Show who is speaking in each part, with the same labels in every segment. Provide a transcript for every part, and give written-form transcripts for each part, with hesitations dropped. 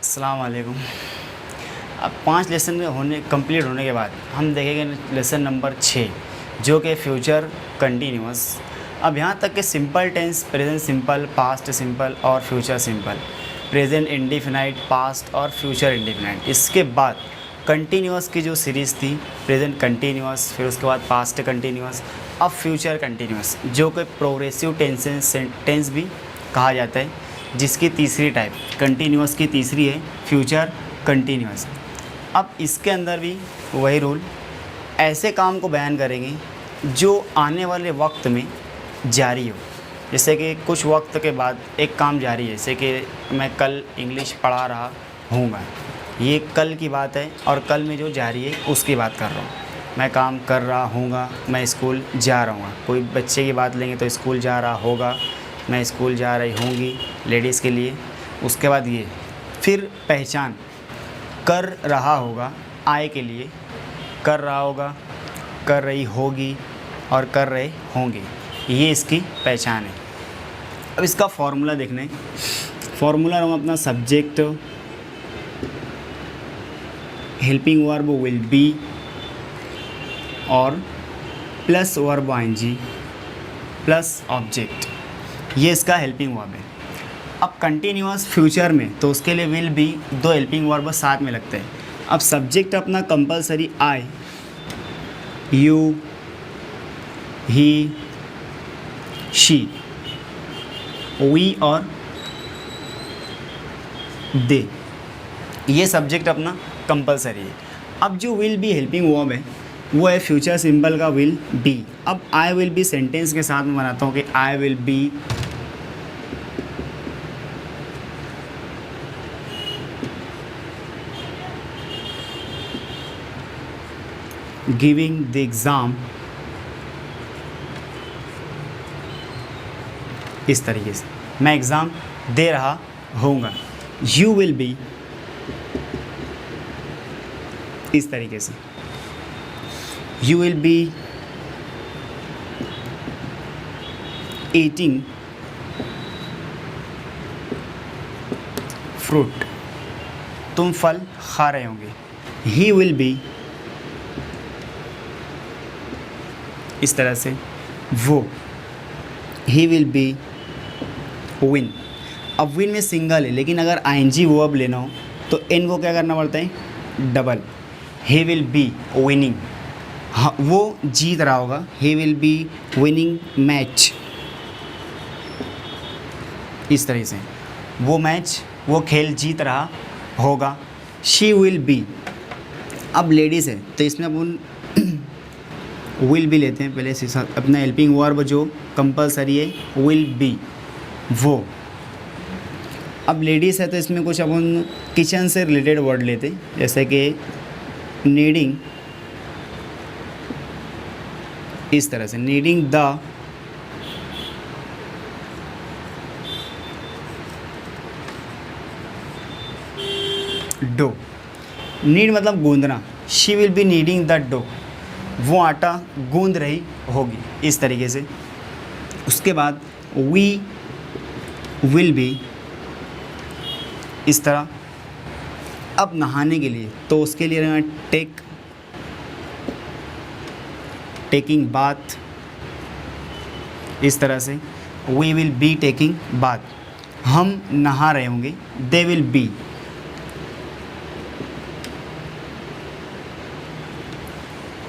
Speaker 1: अस्सलाम वालेकुम। अब 5 लेसन कंप्लीट होने के बाद हम देखेंगे लेसन नंबर 6 जो कि फ्यूचर कंटिन्यूअस। अब यहाँ तक कि simple tense, present simple, past simple और future simple, present indefinite, past और फ्यूचर इंडिफिनाइट। इसके बाद कंटिन्यूअस की जो सीरीज़ थी, प्रेजेंट कंटिन्यूअस, फिर उसके बाद पास्ट कंटिन्यूअस, अब फ्यूचर कंटिन्यूअस जो कि प्रोग्रेसिव टेंस भी कहा जाता है, जिसकी तीसरी टाइप कंटिन्यूअस की तीसरी है फ्यूचर कंटिन्यूअस। अब इसके अंदर भी वही रूल, ऐसे काम को बयान करेंगे जो आने वाले वक्त में जारी हो। जैसे कि कुछ वक्त के बाद एक काम जारी है, जैसे कि मैं कल इंग्लिश पढ़ा रहा हूँगा, ये कल की बात है और कल में जो जारी है उसकी बात कर रहा हूँ। मैं काम कर रहा हूँगा, मैं स्कूल जा रहा हूँ। कोई बच्चे की बात लेंगे तो स्कूल जा रहा होगा, मैं स्कूल जा रही होंगी लेडीज़ के लिए। उसके बाद ये फिर पहचान, कर रहा होगा आय के लिए, कर रहा होगा, कर रही होगी और कर रहे होंगे, ये इसकी पहचान है। अब इसका फॉर्मूला देखने, फॉर्मूला हम अपना subject, helping verb will be और plus verb ING plus object, ये इसका हेल्पिंग वर्ब है। अब कंटिन्यूअस फ्यूचर में तो उसके लिए विल बी, दो हेल्पिंग वर्ब साथ में लगते हैं। अब सब्जेक्ट अपना compulsory I, you, he, she, we और दे, ये सब्जेक्ट अपना कंपलसरी है। अब जो विल बी हेल्पिंग वर्ब है वो है फ्यूचर सिंपल का विल बी। अब आई विल बी सेंटेंस के साथ में बनाता हूँ कि आई will be giving the exam, इस तरीके से मैं एग्ज़ाम दे रहा होऊंगा। यू विल बी, इस तरीके से you will be eating fruit, तुम फल खा रहे होंगे। ही विल बी, इस तरह से वो, ही विल बी विन। अब विन में सिंगल है, लेकिन अगर आईएनजी वर्ब लेना हो तो एन को क्या करना पड़ता है, double. He will be winning, हाँ वो जीत रहा होगा, he will be winning match, इस तरह से वो मैच, वो खेल जीत रहा होगा। शी विल बी, अब लेडीज़ है तो इसमें अपन विल बी लेते हैं पहले से साथ, अपना हेल्पिंग वर्ब जो कंपलसरी है विल बी, वो। अब लेडीज़ है तो इसमें कुछ अपन किचन से रिलेटेड वर्ड लेते, जैसे कि नीडिंग, इस तरह से नीडिंग द डो, नीड मतलब गूंदना, she will be kneading the dough, वो आटा गूंद रही होगी, इस तरीके से। उसके बाद वी विल बी, इस तरह। अब नहाने के लिए तो उसके लिए रहना टेकिंग बाथ, इस तरह से we will be taking bath, हम नहा रहे होंगे। They will be,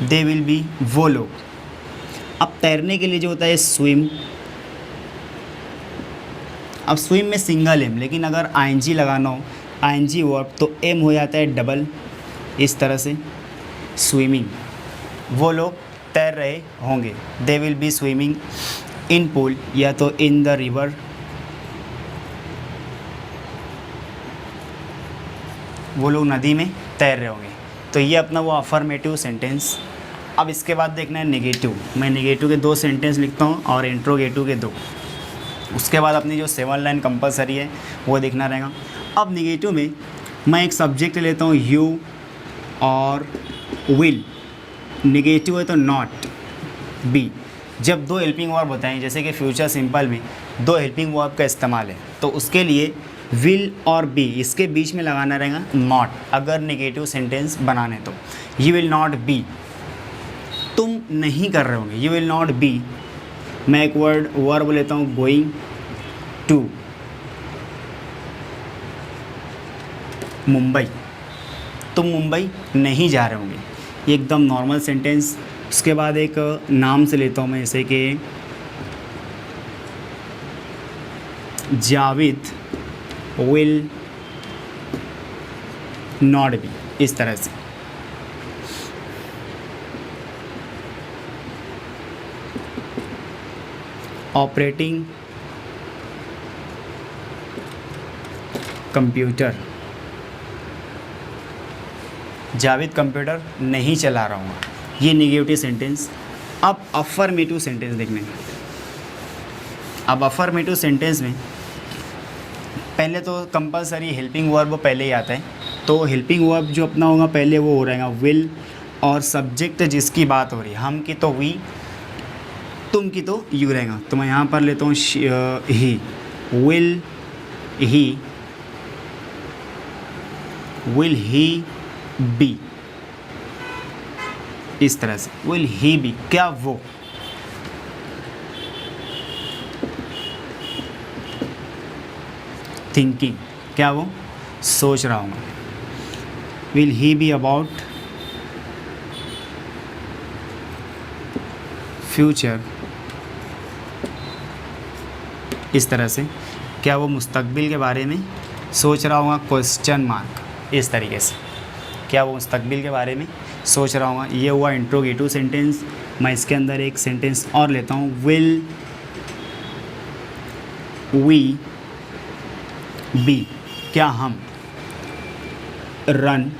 Speaker 1: they will be वो लोग। अब तैरने के लिए जो होता है स्विम, अब स्विम में सिंगल एम, लेकिन अगर आईएनजी लगाना हो, आईएनजी वर्ब, तो एम हो जाता है डबल, इस तरह से स्विमिंग, वो लोग तैर रहे होंगे। They will B swimming in pool, या तो इन द रिवर, वो लोग नदी में तैर रहे होंगे। तो ये अपना वो अफर्मेटिव सेंटेंस। अब इसके बाद देखना है नेगेटिव। मैं नेगेटिव के 2 सेंटेंस लिखता हूँ और इंट्रोगेटिव के 2। उसके बाद अपनी जो 7 लाइन कंपलसरी है वो देखना रहेगा। अब नेगेटिव में मैं एक सब्जेक्ट लेता हूँ यू और विल, नेगेटिव है तो नॉट, बी। जब 2 हेल्पिंग वर्ब बताएं, जैसे कि फ्यूचर सिंपल में 2 हेल्पिंग वर्ब का इस्तेमाल है, तो उसके लिए विल और बी इसके बीच में लगाना रहेगा नॉट, अगर नेगेटिव सेंटेंस बनाने तो। यू विल नॉट बी, तुम नहीं कर रहे होंगे, यू विल नॉट बी। मैं एक वर्ब लेता हूँ गोइंग टू मुंबई, तुम मुंबई नहीं जा रहे होंगे, ये एकदम नॉर्मल सेंटेंस। उसके बाद एक नाम से लेता हूँ मैं, जैसे कि जावेद विल नॉट बी, इस तरह से। ऑपरेटिंग कंप्यूटर, जावेद कंप्यूटर नहीं चला रहा हूँ, ये नेगेटिव सेंटेंस। अब अफर्मेटिव सेंटेंस देखने में, अब अफर्मेटिव सेंटेंस में पहले तो कंपलसरी हेल्पिंग वर्ब पहले ही आता है, तो हेल्पिंग वर्ब जो अपना होगा पहले वो हो रहेगा विल, और सब्जेक्ट जिसकी बात हो रही है, हम की तो वी, तुम की तो यू रहेगा। तो मैं यहाँ पर लेता हूँ ही, विल ही बी, इस तरह से विल ही बी, क्या वो। थिंकिंग, क्या वो सोच रहा हूँ। Will he be about future, इस तरह से, क्या वो मुस्तकबिल के बारे में सोच रहा होगा, क्वेश्चन मार्क, इस तरीके से, क्या वो मुस्तकबिल के बारे में सोच रहा होगा। ये हुआ इंट्रोगेटिव सेंटेंस। मैं इसके अंदर एक सेंटेंस और लेता हूँ, विल वी बी, क्या हम रन।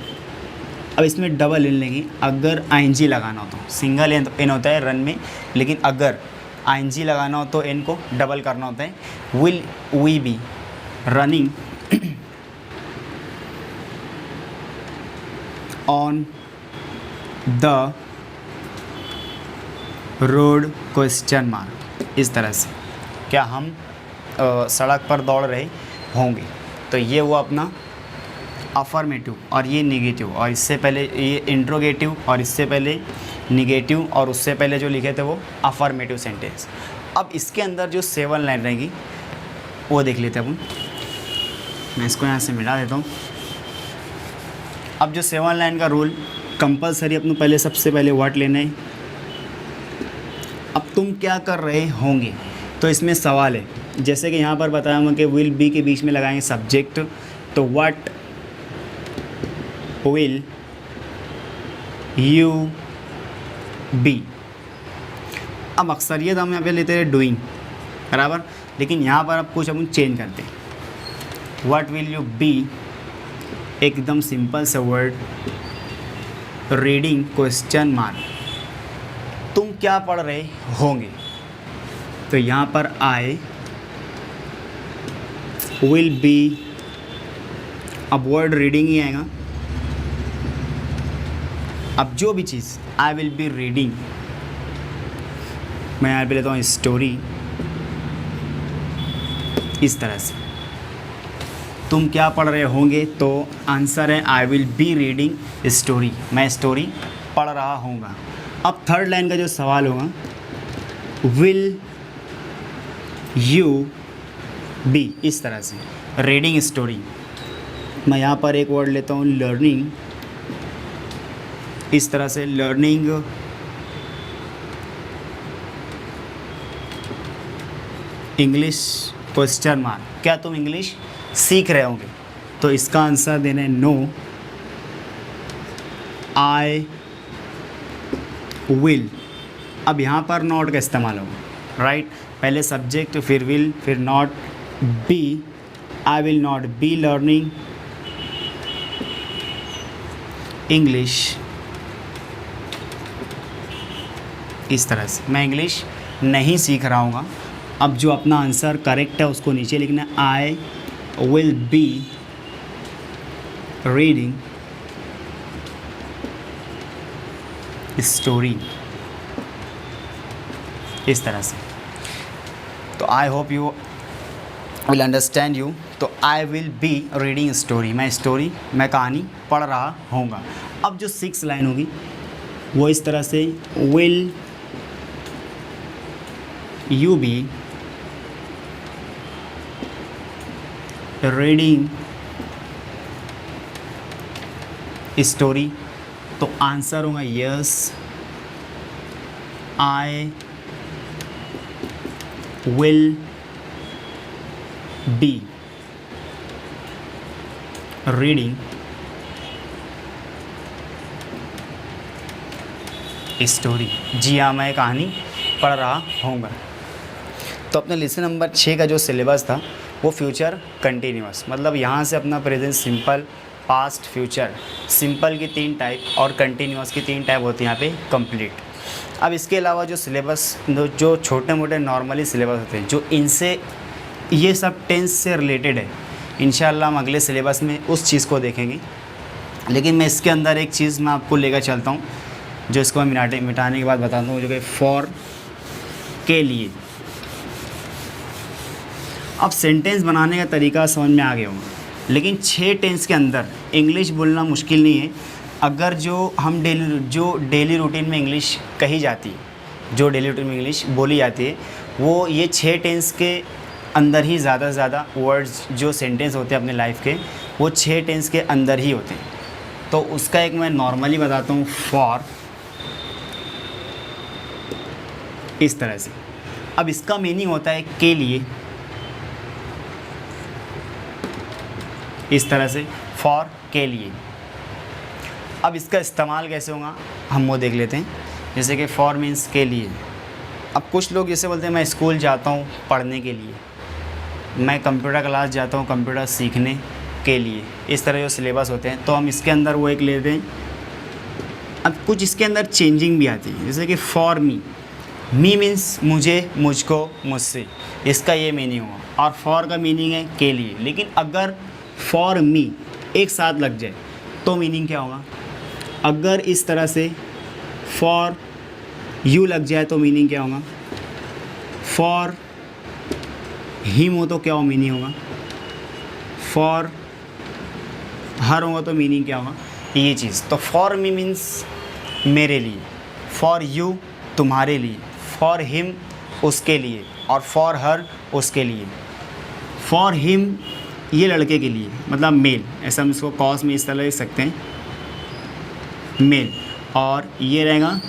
Speaker 1: अब इसमें डबल इन लेंगे, अगर आईएनजी लगाना हो तो, सिंगल इन होता है रन में, लेकिन अगर आईएनजी लगाना हो तो एन को डबल करना होता है। Will we be running on the road, question mark, इस तरह से, क्या हम सड़क पर दौड़ रहे होंगे। तो ये हुआ अपना अफर्मेटिव, और ये नेगेटिव, और इससे पहले ये इंट्रोगेटिव, और इससे पहले नेगेटिव, और उससे पहले जो लिखे थे वो अफर्मेटिव सेंटेंस। अब इसके अंदर जो 7 लाइन रहेगी वो देख लेते हैं अपन। मैं इसको यहाँ से मिला देता हूँ। अब जो 7 लाइन का रूल कंपलसरी अपने पहले सबसे पहले व्हाट लेना है। अब तुम क्या कर रहे होंगे, तो इसमें सवाल है, जैसे कि यहाँ पर बताया हूँ कि विल बी के बीच में लगाएंगे सब्जेक्ट, तो व्हाट विल यू बी। अब अक्सरियत हम यहाँ पे लेते हैं डूइंग, बराबर, लेकिन यहाँ पर अब कुछ हम चेंज करते हैं। व्हाट विल यू बी, एकदम सिंपल सा वर्ड, रीडिंग क्वेश्चन मार्क, तुम क्या पढ़ रहे होंगे। तो यहाँ पर आई विल बी, अब वर्ड रीडिंग ही आएगा। अब जो भी चीज़, आई विल बी रीडिंग, मैं यहाँ पे लेता हूँ स्टोरी, इस तरह से। तुम क्या पढ़ रहे होंगे, तो आंसर है I will be reading story, मैं स्टोरी पढ़ रहा होऊंगा। अब थर्ड लाइन का जो सवाल होगा, विल यू बी, इस तरह से, रीडिंग स्टोरी। मैं यहाँ पर एक वर्ड लेता हूँ लर्निंग, इस तरह से, लर्निंग इंग्लिश क्वेश्चन मार्क, क्या तुम इंग्लिश सीख रहे होंगे। तो इसका आंसर देना है नो, आई विल। अब यहाँ पर नॉट का इस्तेमाल होगा, राइट, पहले सब्जेक्ट, फिर विल, फिर not, be, I will not be learning English, इस तरह से, मैं इंग्लिश नहीं सीख रहा हूँगा। अब जो अपना आंसर करेक्ट है उसको नीचे लिखना है, I will be reading story, इस तरह से। तो I hope you will understand you तो I will be reading story, मैं कहानी पढ़ रहा होऊंगा। अब जो 6 लाइन होगी वो इस तरह से, will you be reading story, तो आंसर होगा yes I will be reading story, जी हाँ मैं कहानी पढ़ रहा होऊंगा। तो अपने लेसन नंबर 6 का जो सिलेबस था वो फ्यूचर कंटिन्यूअस, मतलब यहाँ से अपना present simple, past, future, simple की 3 टाइप और कंटिन्यूअस की 3 टाइप होती है यहाँ पे कंप्लीट। अब इसके अलावा जो सिलेबस, जो छोटे मोटे नॉर्मली सिलेबस होते हैं, जो इनसे ये सब टेंस से रिलेटेड है, इंशाल्लाह हम अगले सिलेबस में उस चीज़ को देखेंगे। लेकिन मैं इसके अंदर एक चीज़ मैं आपको लेकर चलता हूँ, जो इसको मैं मिटाने के बाद बताता हूँ, जो कि फॉर के लिए। अब सेंटेंस बनाने का तरीका समझ में आ गया होगा, लेकिन 6 टेंस के अंदर इंग्लिश बोलना मुश्किल नहीं है। अगर जो डेली रूटीन में इंग्लिश कही जाती है, जो डेली रूटीन में इंग्लिश बोली जाती है, वो ये 6 टेंस के अंदर ही ज़्यादा से ज़्यादा वर्ड्स, जो सेंटेंस होते हैं अपने लाइफ के, वो 6 टेंस के अंदर ही होते हैं। तो उसका एक मैं नॉर्मली बताता हूँ, फॉर, इस तरह से। अब इसका मीनिंग होता है के लिए, इस तरह से, फॉर के लिए। अब इसका इस्तेमाल कैसे होगा हम वो देख लेते हैं। जैसे कि फॉर मीन्स के लिए। अब कुछ लोग जैसे बोलते हैं मैं स्कूल जाता हूँ पढ़ने के लिए, मैं कंप्यूटर क्लास जाता हूँ कंप्यूटर सीखने के लिए, इस तरह जो सिलेबस होते हैं। तो हम इसके अंदर वो एक लेते हैं। अब कुछ इसके अंदर चेंजिंग भी आती है, जैसे कि फॉर मी मीन्स मुझे, मुझको, मुझसे, इसका ये मीनिंग होगा। और फॉर का मीनिंग है के लिए। लेकिन अगर फॉर मी एक साथ लग जाए तो मीनिंग क्या होगा? अगर इस तरह से फॉर यू लग जाए तो मीनिंग क्या होगा? फॉर हिम हो तो क्या हो मीनिंग होगा? फॉर हर होगा तो मीनिंग क्या होगा? ये चीज़। तो फॉर मी मीन्स मेरे लिए, फॉर यू तुम्हारे लिए, फॉर हिम उसके लिए, और फॉर हर उसके लिए। फॉर हिम ये लड़के के लिए, मतलब मेल, ऐसा हम इसको कॉस में इस तरह लिख सकते हैं, मेल। और ये रहेगा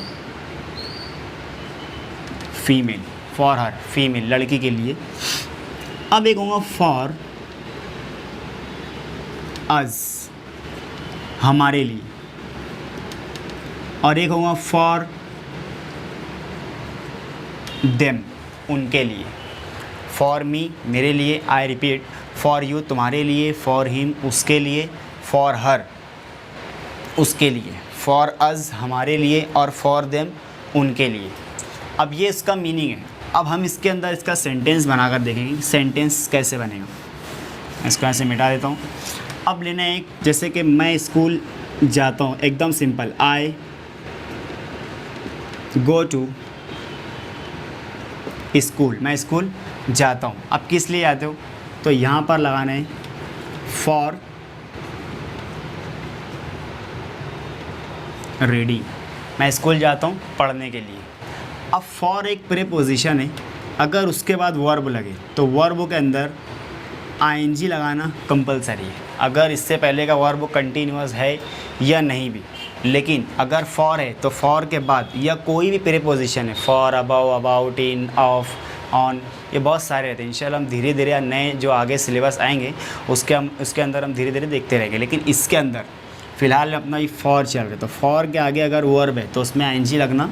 Speaker 1: फीमेल, फॉर हर, फीमेल, लड़की के लिए। अब एक होगा फॉर अस, हमारे लिए। और एक होगा फॉर देम, उनके लिए। फॉर मी मेरे लिए, आई रिपीट, फॉर यू तुम्हारे लिए, फॉर हिम उसके लिए, फॉर हर उसके लिए, फॉर अस हमारे लिए, और फॉर देम उनके लिए। अब ये इसका मीनिंग है। अब हम इसके अंदर इसका सेंटेंस बनाकर देखेंगे सेंटेंस कैसे बनेगा। इसको ऐसे मिटा देता हूँ। अब लेना है एक, जैसे कि मैं स्कूल जाता हूँ, एकदम simple, I go to school, मैं स्कूल जाता हूँ। अब किस लिए जाते हो? तो यहाँ पर लगाना है फॉर रीडिंग, मैं स्कूल जाता हूँ पढ़ने के लिए। अब फॉर एक प्रीपोजिशन है, अगर उसके बाद वर्ब लगे तो वर्ब के अंदर आईएनजी लगाना कंपलसरी है, अगर इससे पहले का वर्ब कंटिन्यूअस है या नहीं भी। लेकिन अगर फॉर है तो फॉर के बाद या कोई भी प्रीपोजिशन है, for, about, about, in, of, on, ये बहुत सारे रहते हैं। इंशाल्लाह हम धीरे धीरे नए जो आगे सिलेबस आएंगे उसके अंदर हम धीरे धीरे देखते रहेंगे। लेकिन इसके अंदर फ़िलहाल अपना ये फॉर चल रहा है, तो फॉर के आगे अगर वर्ब है तो उसमें आईएनजी लगना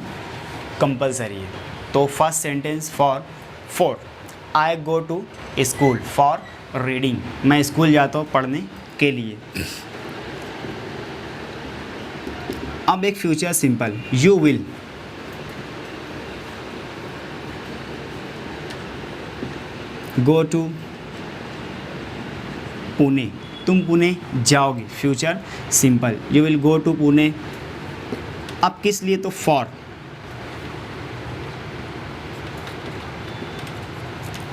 Speaker 1: कंपलसरी है। तो first sentence for I go to school for reading, मैं स्कूल जाता हूँ पढ़ने के लिए। अब एक future simple, you will go to Pune, तुम पुणे जाओगे। Future simple, you will go to Pune. अब किस लिए? तो फॉर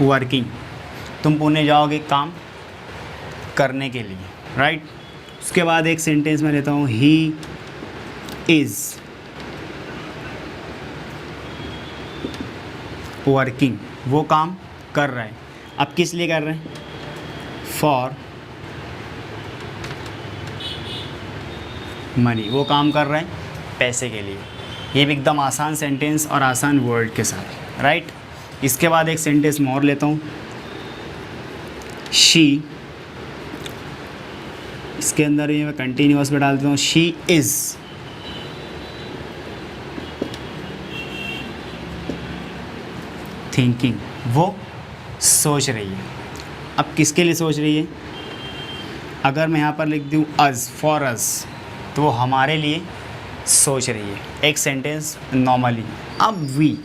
Speaker 1: वर्किंग, तुम पुणे जाओगे काम करने के लिए, राइट। उसके बाद एक सेंटेंस में लेता हूँ, ही इज़ वर्किंग, वो काम कर रहा है। अब किस लिए कर रहे हैं? फॉर मनी, वो काम कर रहे हैं पैसे के लिए। ये भी एकदम आसान सेंटेंस और आसान वर्ड के साथ, राइट। इसके बाद एक सेंटेंस मोर लेता हूँ, शी, इसके अंदर ये मैं कंटिन्यूअस में डाल देता हूँ, शी इज़ थिंकिंग, वो सोच रही है। अब किसके लिए सोच रही है? अगर मैं यहाँ पर लिख दूँ अज़, फॉर अज़, तो वो हमारे लिए सोच रही है। एक सेंटेंस नॉर्मली। अब वी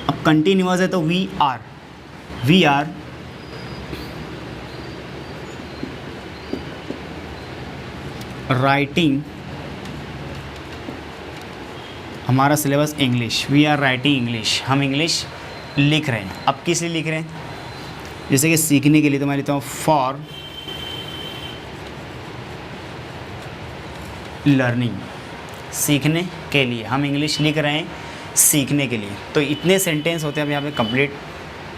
Speaker 1: अब कंटिन्यूअस है तो वी आर राइटिंग, हमारा syllabus English, we are writing English, हम इंग्लिश लिख रहे हैं। अब किस लिए लिख रहे हैं? जैसे कि सीखने के लिए, तो मैं लिखता हूँ फॉर लर्निंग, सीखने के लिए हम इंग्लिश लिख रहे हैं, सीखने के लिए। तो इतने सेंटेंस होते हैं अब यहाँ पे कंप्लीट।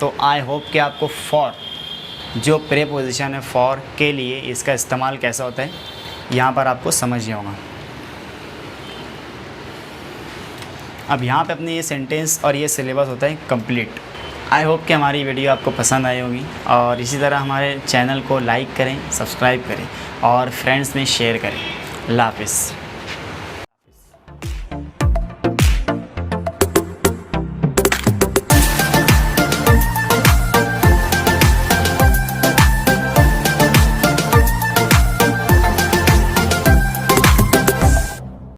Speaker 1: तो आई होप कि आपको फॉर, जो प्रेपोजिशन है फॉर के लिए, इसका इस्तेमाल कैसा होता है यहाँ पर आपको समझ नहीं होगा। अब यहाँ पे अपने ये सेंटेंस और ये सिलेबस होता है कंप्लीट। आई होप कि हमारी वीडियो आपको पसंद आई होगी, और इसी तरह हमारे चैनल को लाइक करें, सब्सक्राइब करें और फ्रेंड्स में शेयर करें। अल्लाह हाफ़िज़।